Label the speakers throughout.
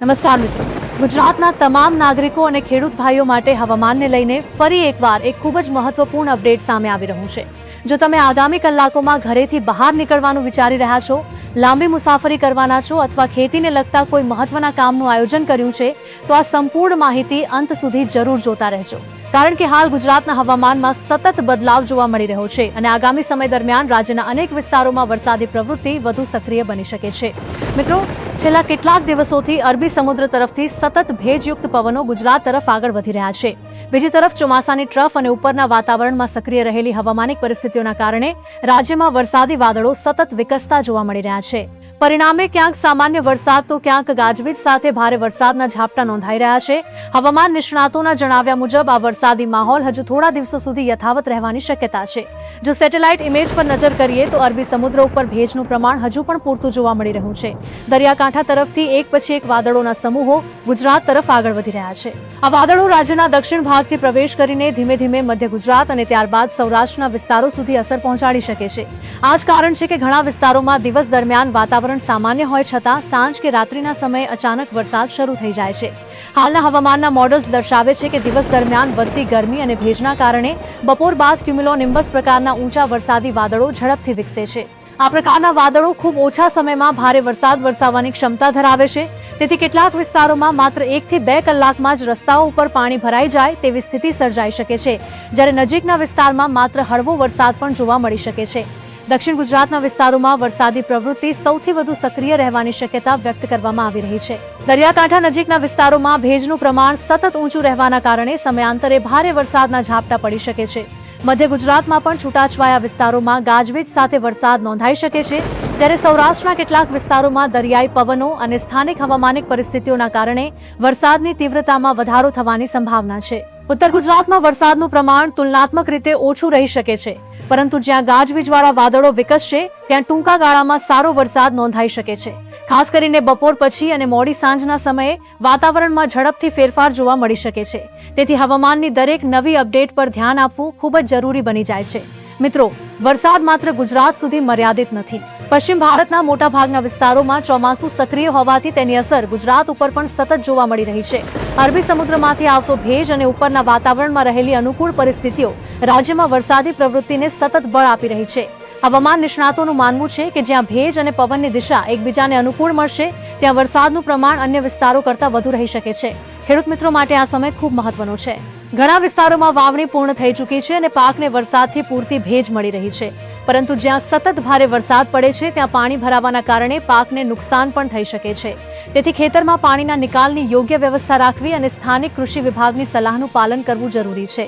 Speaker 1: નમસ્કાર મિત્રો, ગુજરાતના તમામ નાગરિકો અને ખેડૂત ભાઈઓ માટે હવામાનને લઈને ફરી એકવાર એક ખૂબ જ મહત્વપૂર્ણ અપડેટ સામે આવી રહ્યું છે। જો તમે આગામી કલાકોમાં ઘરેથી બહાર નીકળવાનું વિચારી રહ્યા છો, લાંબી મુસાફરી કરવાના છો અથવા ખેતીને લગતા કોઈ મહત્વના કામનું આયોજન કર્યું છે, તો આ સંપૂર્ણ માહિતી અંત સુધી જરૂર જોતા રહેજો, કારણ કે હાલ ગુજરાતના હવામાનમાં સતત બદલાવ જોવા મળી રહ્યો છે અને આગામી સમય દરમિયાન રાજ્યના અનેક વિસ્તારોમાં વરસાદી પ્રવૃત્તિ વધુ સક્રિય બની શકે છે। મિત્રો, છેલ્લા કેટલાક દિવસોથી અરબી સમુદ્ર તરફથી સતત ભેજયુક્ત પવનો ગુજરાત તરફ આગળ વધી રહ્યા છે। બીજી તરફ ચોમાસાની ટ્રફ અને ઉપરના વાતાવરણમાં સક્રિય રહેલી હવામાનિક પરિસ્થિતિઓના કારણે રાજ્યમાં વરસાદી વાદળો સતત વિકસતા જોવા મળી રહ્યા છે। પરિણામે ક્યાંક સામાન્ય વરસાદ તો ક્યાંક ગાજવીજ સાથે ભારે વરસાદના ઝાપટા નોંધાઈ રહ્યા છે। હવામાન નિષ્ણાતોના જણાવ્યા મુજબ આ વરસાદી માહોલ હજુ થોડા દિવસો સુધી યથાવત રહેવાની શક્યતા છે। જો સેટેલાઇટ ઇમેજ પર નજર કરીએ તો અરબી સમુદ્ર ઉપર ભેજનું પ્રમાણ હજુ પણ પૂરતું જોવા મળી રહ્યું છે। દરિયાકાંઠા તરફથી એક પછી એક વાદળોના સમૂહો ગુજરાત તરફ આગળ વધી રહ્યા છે। આ વાદળો રાજ્યના દક્ષિણ ભાગથી પ્રવેશ કરીને ધીમે ધીમે મધ્ય ગુજરાત અને ત્યારબાદ સૌરાષ્ટ્રના વિસ્તારો સુધી અસર પહોંચાડી શકે છે। આ જ કારણ છે કે ઘણા વિસ્તારોમાં દિવસ દરમિયાન વાતાવરણ સામાન્ય હોય છતાં સાંજ કે રાત્રિના સમયે અચાનક વરસાદ શરૂ થઈ જાય છે। હાલના હવામાનના મોડલ્સ દર્શાવે છે કે દિવસ દરમિયાન વધતી ગરમી અને ભેજના કારણે બપોર બાદ ક્યુમ્યુલોનિમ્બસ પ્રકારના ઊંચા વરસાદી વાદળો ઝડપથી વિકસે છે। આ પ્રકારના વાદળો ખૂબ ઓછા સમયમાં ભારે વરસાદ વરસાવવાની ક્ષમતા ધરાવે છે, તેથી કેટલાક વિસ્તારોમાં માત્ર 1 થી 2 કલાકમાં જ રસ્તાઓ ઉપર પાણી ભરાઈ જાય તેવી સ્થિતિ સર્જાઈ શકે છે, જ્યારે નજીકના વિસ્તારમાં માત્ર હળવો વરસાદ પણ જોવા મળી શકે છે। દક્ષિણ ગુજરાતના વિસ્તારોમાં વરસાદી પ્રવૃત્તિ સૌથી વધુ સક્રિય રહેવાની શક્યતા વ્યક્ત કરવામાં આવી રહી છે। દરિયાકાંઠા નજીકના વિસ્તારોમાં ભેજનું પ્રમાણ સતત ઊંચું રહેવાના કારણે સમયાંતરે ભારે વરસાદના ઝાપટા પડી શકે છે। મધ્ય ગુજરાતમાં પણ છૂટાછવાયા વિસ્તારોમાં ગાજવીજ સાથે વરસાદ નોંધાઈ શકે છે, જ્યારે સૌરાષ્ટ્રના કેટલાક વિસ્તારોમાં દરિયાઈ પવનો અને સ્થાનિક હવામાનિક પરિસ્થિતિઓના કારણે વરસાદની તીવ્રતામાં વધારો થવાની સંભાવના છે। ઉત્તર ગુજરાતમાં વરસાદનું પ્રમાણ તુલનાત્મક રીતે ઓછું રહી શકે છે, પરંતુ જ્યાં ગાજવીજવાળા વાદળો વિકસશે ત્યાં ટૂંકા ગાળામાં સારો વરસાદ નોંધાઈ શકે છે। ખાસ કરીને બપોર પછી અને મોડી સાંજના સમયે વાતાવરણમાં ઝડપથી ફેરફાર જોવા મળી શકે છે, તેથી હવામાનની દરેક નવી અપડેટ પર ધ્યાન આપવું ખૂબ જ જરૂરી બની જાય છે। મિત્રો, વરસાદ માત્ર ગુજરાત સુધી મર્યાદિત નથી। પશ્ચિમ ભારતના મોટાભાગના વિસ્તારોમાં ચોમાસું સક્રિય હોવાથી તેની અસર ગુજરાત ઉપર પણ સતત જોવા મળી રહી છે। અરબી સમુદ્રમાંથી આવતો ભેજ અને ઉપરના વાતાવરણમાં રહેલી અનુકૂળ પરિસ્થિતિઓ રાજ્યમાં વરસાદી પ્રવૃત્તિને સતત બળ આપી રહી છે। હવામાન નિષ્ણાતોનું માનવું છે કે જ્યાં ભેજ અને પવનની દિશા એકબીજાને અનુકૂળ મળશે ત્યાં વરસાદનું પ્રમાણ અન્ય વિસ્તારો કરતાં વધુ રહી શકે છે। ખેડૂત મિત્રો માટે આ સમય ખૂબ મહત્વનો છે। ઘણા વિસ્તારોમાં વાવણી પૂર્ણ થઈ ચૂકી છે અને પાકને વરસાદથી પૂરતી ભેજ મળી રહી છે, પરંતુ જ્યાં સતત ભારે વરસાદ પડે છે ત્યાં પાણી ભરાવાના કારણે પાકને નુકસાન પણ થઈ શકે છે। તેથી ખેતરમાં પાણીના નિકાલની યોગ્ય વ્યવસ્થા રાખવી અને સ્થાનિક કૃષિ વિભાગની સલાહનું પાલન કરવું જરૂરી છે।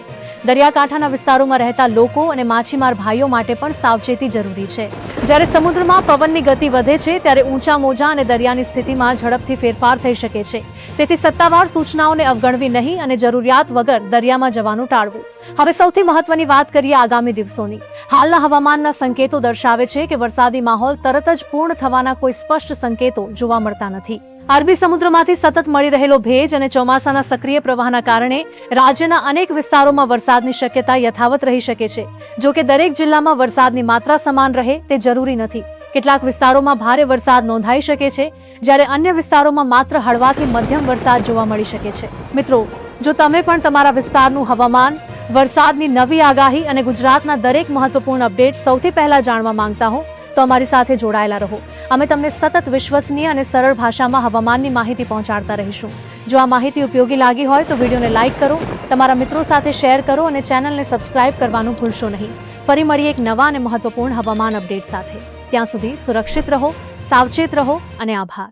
Speaker 1: દરિયાકાંઠાના વિસ્તારોમાં રહેતા લોકો અને માછીમાર ભાઈઓ માટે પણ સાવચેતી જરૂરી છે। જ્યારે સમુદ્રમાં પવનની ગતિ વધે છે ત્યારે ઊંચા મોજા અને દરિયાની સ્થિતિમાં ઝડપથી ફેરફાર થઈ શકે છે, તેથી સત્તાવાર સૂચનાઓને અવગણવી નહીં અને જરૂરિયાત વગર દરિયામાં જવાનું ટાળવું। હવે સૌથી મહત્વની વાત કરીએ આગામી દિવસોની। હાલના હવામાનના સંકેતો દર્શાવે છે કે વરસાદી માહોલ તરત જ પૂર્ણ થવાના કોઈ સ્પષ્ટ સંકેતો જોવા મળતા નથી। અરબી સમુદ્રમાંથી સતત મળી રહેલો ભેજ અને ચોમાસાના સક્રિય પ્રવાહના કારણે રાજ્યના અનેક વિસ્તારોમાં વરસાદની શક્યતા યથાવત રહી શકે છે। જો કે દરેક જિલ્લામાં વરસાદની માત્રા સમાન રહે તે જરૂરી નથી। કેટલાક વિસ્તારોમાં ભારે વરસાદ નોંધાઈ શકે છે, જ્યારે અન્ય વિસ્તારોમાં માત્ર હળવાથી મધ્યમ વરસાદ જોવા મળી શકે છે। મિત્રો, જો તમે પણ તમારા વિસ્તારનું હવામાન, વરસાદની નવી આગાહી અને ગુજરાતના દરેક મહત્વપૂર્ણ અપડેટ સૌથી પહેલા જાણવા માંગતા હો તો અમારી સાથે જોડાયેલા રહો। અમે તમને સતત વિશ્વસનીય અને સરળ ભાષામાં હવામાનની માહિતી પહોંચાડતા રહીશું। જો આ માહિતી ઉપયોગી લાગી હોય તો વિડીયોને લાઇક કરો, તમારા મિત્રો સાથે શેર કરો અને ચેનલને સબસ્ક્રાઇબ કરવાનું ભૂલશો નહીં। ફરી મળીએ એક નવા અને મહત્વપૂર્ણ હવામાન અપડેટ સાથે। ત્યાં સુધી સુરક્ષિત રહો, સાવચેત રહો અને આભાર।